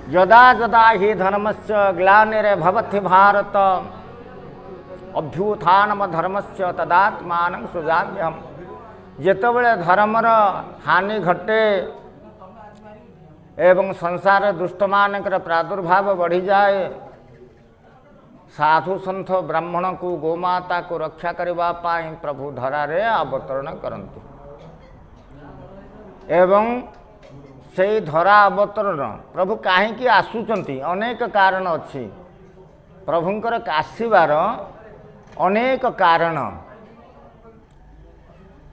यदा यदा हि धर्मस्य ग्लानिर्भवति भारत अभ्युत्थानम धर्मस्य तदात्मानं सृजाम्यहम्। जेतेबेले धर्मर हानि घटे एवं संसार दुष्ट मानकर प्रादुर्भाव बढ़ी जाए, साधु सन्थ ब्राह्मण को गोमाता को रक्षा करबा पाई प्रभु धरारे अवतरण करंतु एवं से धरा अवतरण प्रभु कहीं आसुचंती अनेक कारण अच्छी। प्रभुंकर आसीबार अनेक कारण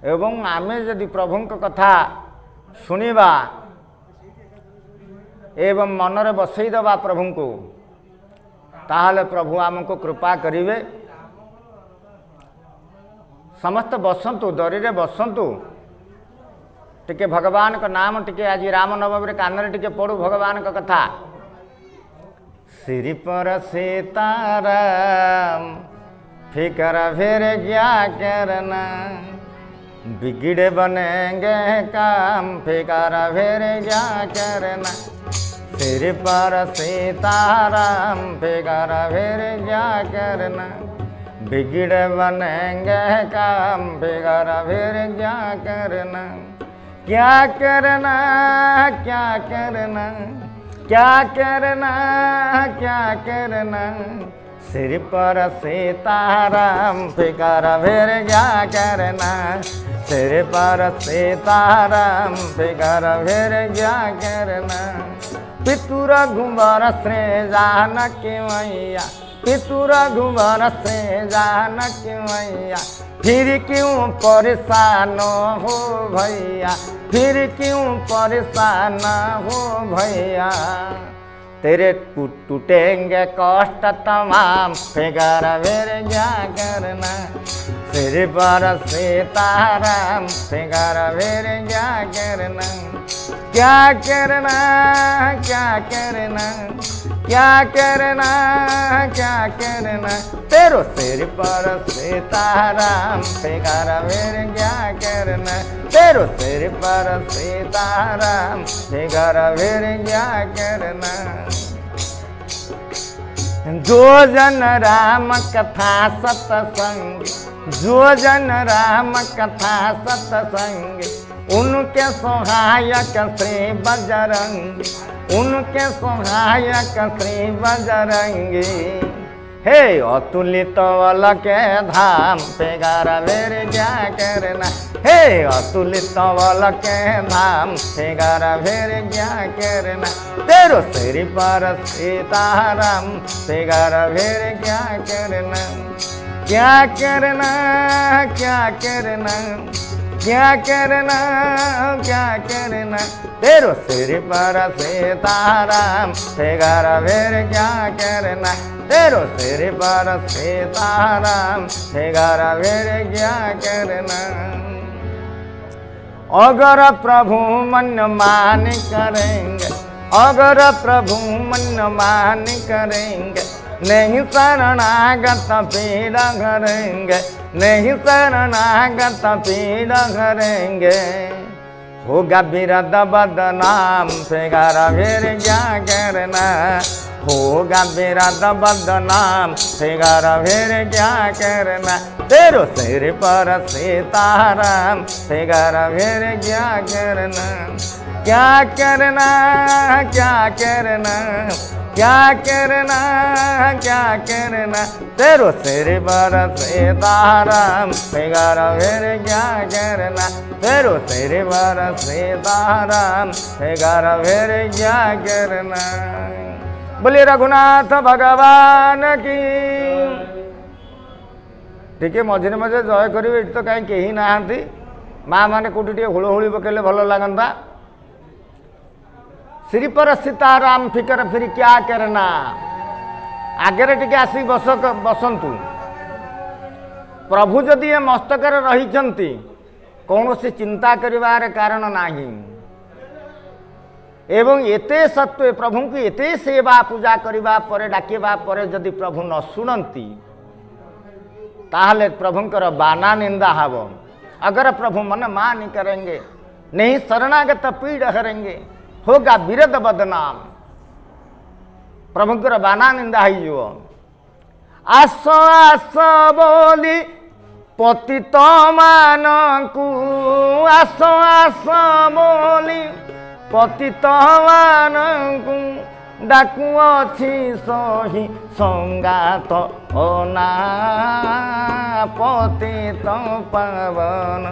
एवं आमे यदि प्रभुंक कथा सुनिबा एवं मनरे बसईदबा प्रभु को ताहले प्रभु आमको कृपा करिवे। समस्त बसंतु दरीरे बसंतु टिके भगवान का नाम टिके आज रामनवमी कान टिके पढ़ू भगवान का कथा। श्री पर सीताराम फिकर फिर क्या करना, बिगड़े बनेंगे काम फिकर फिर क्या करना। सिर पर सीताराम फिकर फिर क्या करना, बिगड़े बनेंगे काम फिकर फिर क्या करना। क्या करना क्या करना क्या करना क्या करना, सिर पर सीताराम फिकर फिर क्या करना। सिर पर सीताराम फिकर फिर क्या करना। पितु रघुवर श्री जानकी मैया, पितु रघुवर श्री जानकी मैया, फिर क्यों परेशान हो भैया, फिर क्यों परेशान हो भैया। तेरे टूटेंगे कष्ट तमाम फिकर फिर क्या करना। सिर पर सीताराम फिकर फिर क्या करना। क्या करना क्या करना क्या करना क्या करना, तेरो सिर पर सीताराम फिकर फिर क्या करना। तेरो सिर पर सीताराम फिकर फिर क्या करना। जो जन राम कथा सत्संग, जो जन राम कथा सत्संग, उनके सहायक श्री बजरंग, उनके सहायक श्री बजरंगी। हे अतुलित बल के धाम फिकर फिर क्या करना। हे अतुलित बल के धाम फिकर फिर क्या करना। तेरो सिर पर सीताराम फिकर फिर क्या करना। क्या करना क्या करना क्या करना क्या करना, तेरो सिर पर सीताराम फिकर फिर क्या करना। तेरो सिर पर सीताराम फिकर फिर क्या करना। अगर प्रभु मन मान करेंगे, अगर प्रभु मन मान करेंगे, नहीं शरणागत पीड़ करेंगे, नहीं शरणागत पीड़ करेंगे। होगा विरद बदनाम फिकर फिर क्या करना। होगा विरद बदनाम फिकर फिर क्या करना। तेरो सिर पर सीताराम फिकर फिर क्या करना। क्या करना क्या करना क्या करना क्या करना, तेरो सिर पर सीताराम फिकर फिर क्या करना। तेरो सिर पर सीताराम फिकर फिर क्या करना। बोलिए रघुनाथ भगवान की। टिके मझे मझे जय करेंगे। ये तो कहीं कहीं नहांती माँ मैंने कौटी टे हुड़हुड़ी पकेले भल लगता। श्री पर सीताराम फिकर फिर क्या करना। आगे टिके आसी बसंतु। प्रभु जदि ये मस्तक रही कौन सी चिंता करिवार कारण नाही। एवं एते सत्वे प्रभु को एते सेवा पूजा करबा परे डाकिबा परे जदि प्रभु न सुनती ताहले प्रभुंकर बाना निंदा हब। अगर प्रभु मन मान करेंगे, नहीं शरणागत पीड़ करेंगे, होगा विरद बदनाम। प्रभुंकर बाना निंदा हो आस आस बोली पतित मानकु आस आस बोली पतित मानकु डाकुअछि सही संगात अना पतित पावन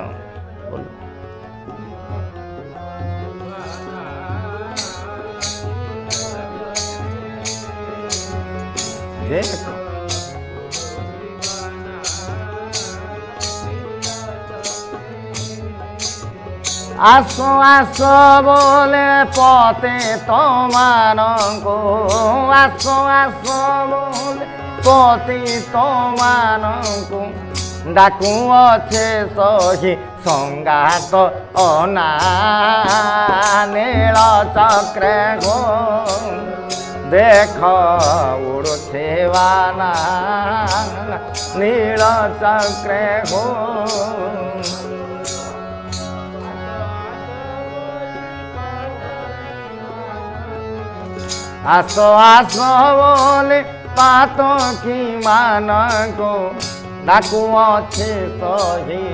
आसो आसो बोले पते तो मानको आसो आसो बोले पति तो मानको डाकू अच्छे सही संगात अना नील चक्र गो देख उड़ुछे बाना नील चक्र गो आसो आसो बोले पातो की मान को डाकू अच्छे सही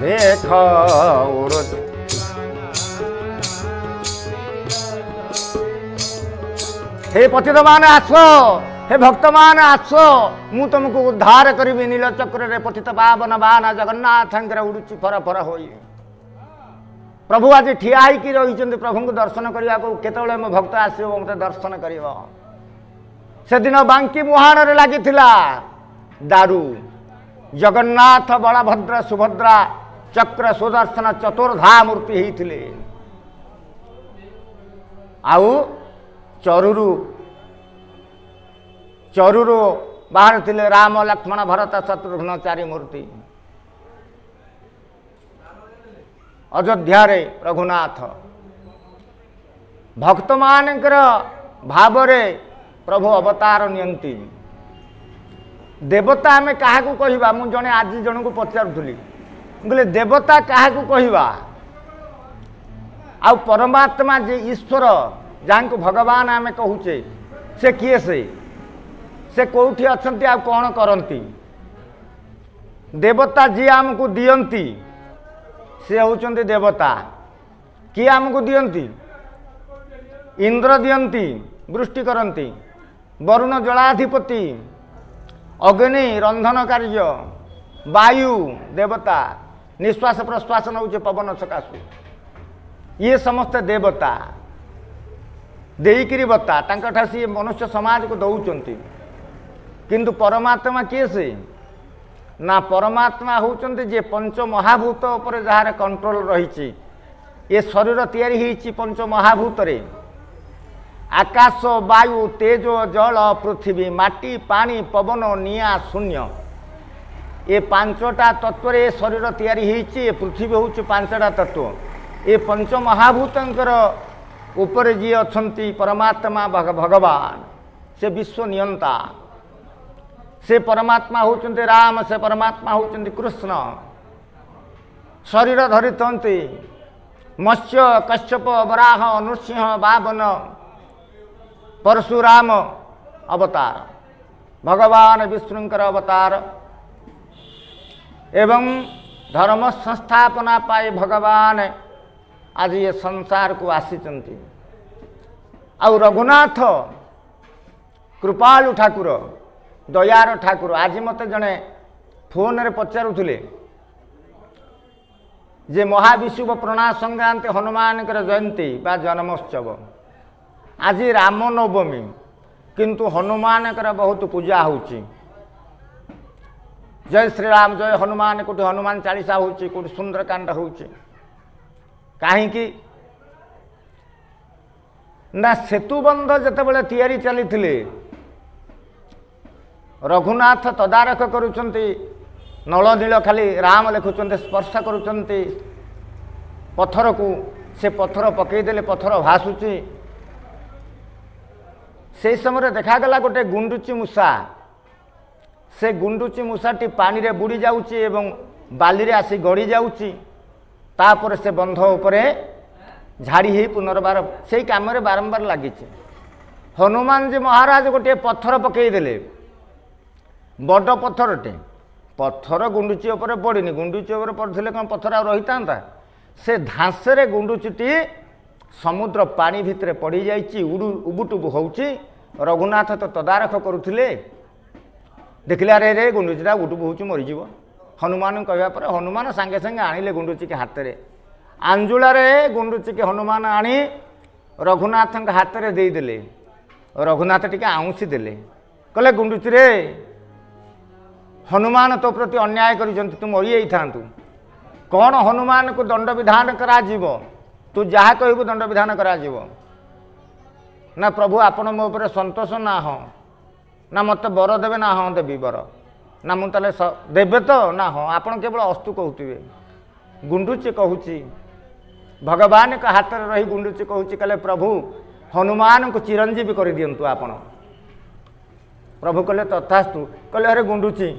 देख उड़ हे पतित मान आसो हे भक्त मान आसो मु तुमको उद्धार करी नीलचक्र रे पतित पावन बाना जगन्नाथ उड़ुची फर फर हो प्रभु आज ठिया होगी रही प्रभु को दर्शन करने को केतले मो भक्त आसो मत दर्शन कर से दिन बांकी मुहाण रे लगी दारू जगन्नाथ बलभद्र सुभद्रा चक्र सुदर्शन चतुर्धा मूर्ति होते आउ चरुरु चरुरु बाहर थिले राम लक्ष्मण भरत शत्रुघ्न चारि मूर्ति अयोध्या रे रघुनाथ भक्त मानकर भाव रे प्रभु अवतार नियंती देवता आम क्या कहवा मु जने आज जन को पचारुली बोले देवता क्या कहवा आ परमात्मा जे ईश्वर जहाँ को भगवान आम कहूचे से किए से कौटी अच्छी आ कौन करती देवता जी आमको दियंती से होचंती देवता किए आमको दियंती इंद्र दियंती वृष्टि करती वरुण जलाधिपति अग्नि रंधन कार्य वायु देवता निश्वास प्रश्वास नौचे पवन सकाशु ये समस्त देवता देईकरी बता तांका सी मनुष्य समाज को दौरान किंतु परमात्मा किए से ना परमात्मा होचंती जे पंच महाभूत उपर जार कंट्रोल रही ये शरीर तैयारी होईची पंच महाभूत रे आकाश वायु तेज जल पृथ्वी माटी पानी पवन निया शून्य ये पांचटा तत्व रे शरीर तैयारी होईची ये पृथ्वी होची पांचटा तत्व ये पंच महाभूतंकर ऊपर जी अच्छी परमात्मा भगवान से विश्व नियंता से परमात्मा होचंती राम से परमात्मा होचंती कृष्ण शरीर धरिथंती मत्स्य कश्यप वराह नृसिंह बावन परशुराम अवतार भगवान विष्णुंकर अवतार एवं धर्म संस्थापना पाई भगवान आज ये संसार को आसीचंती आ रघुनाथ कृपालु ठाकुर दयार ठाकुर आज मत जड़े फोन रे पचारुले जे महाविशुभ प्रणा संक्रांत हनुमान जयंती बा जन्मोत्सव आज रामनवमी किंतु हनुमान बहुत पूजा होची जय श्री राम जय हनुमान कोटि हनुमान चालीसा होची कोटि सुंदरकांड होची कहीं ना सेतुबंध जितेबाला तैयारी चली रघुनाथ तदारख करुचंती नल नील खाली राम लिखुंट स्पर्श करुचंती पत्थर को से पत्थर पकईदे पत्थर भासुची से समय देखागला गोटे गुंडुची मूषा से गुंडुची मूषाटी पानी रे बुड़ी जाउची एवं बाली रे आसी गड़ी जाउची तापर से बंध उपरे झाड़ी ही पुनर्बार से कम बारंबार लगी। हनुमान जी महाराज गोटे पत्थर पकईदे बड़ पत्थरटे पत्थर गुंडुची उपर पड़नी गुंडुची उपर पड़े कौन पत्थर आ रही था से धांसरे गुंडुचीटी समुद्र पानी भितर पड़ जाइए उबुटुबु होची। रघुनाथ तो तदारख करुले देखिले अरे रे गुंडुचीटा उबुटुबु होची मरीज। हनुमान कहवा पर हनुमान सांगे सांगे आनिले गुंडुची के हाथ में आंजुलारे गुंडुची के हनुमान आनी रघुनाथ हाथ में देदेले। रघुनाथ टिके आउंसी देले कहले गुंडुची रे हनुमान तो प्रति अन्याय कर तू मरी था कौन हनुमान को दंड विधान करा तू जहाँ कहबू दंड विधान करा ना प्रभु आपण मो उपर संतोष ना हाँ ना मत बर देवे ना हाँ देवी बर ना मुझे देवे तो ना हाँ आपड़ केवल अस्तु कहते गुंडुची कहूँ भगवान का हाथ में रही गुंडुची कहूँ कहले प्रभु हनुमान को चिरंजीवी कर दिंतु आपण। प्रभु कहले तथास्तु कहले अरे गुंडुची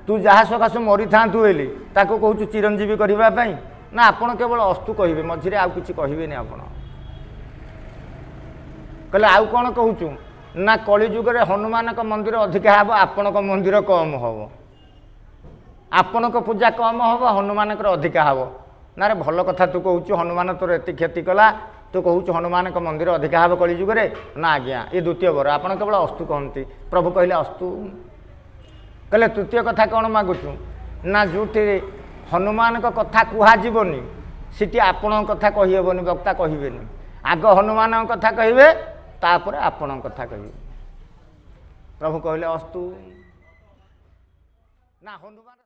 तू जहाँ सकाशे मरी था ताको कहूँ चिरंजीवी करने ना आपण केवल अस्तु कहे मझे आउ कि कहे आप कहले आउ कौन कहूँ ना कलिजुग हनुमान मंदिर अधिका हे आपण मंदिर कम हम आपण पूजा कम हम हनुमान अधिका हे ना रे भल कथा तू कहूँ हनुमान तोर एत क्षति कला तू कहूँ हनुमान मंदिर अधिका हे कलिजुगे ना आज्ञा ये द्वितीय वर आप केवल अस्तु कहती। प्रभु कहले अस्तु कहले तृतीय कथा कौन मागुचु ना जो हनुमान कथा कहनी सीटी आपण कथा कहीहबनी वक्ता कहे आग हनुमान कथा कहे तापर आपण कथा कहे। प्रभु कहले अस्तु ना हनुमान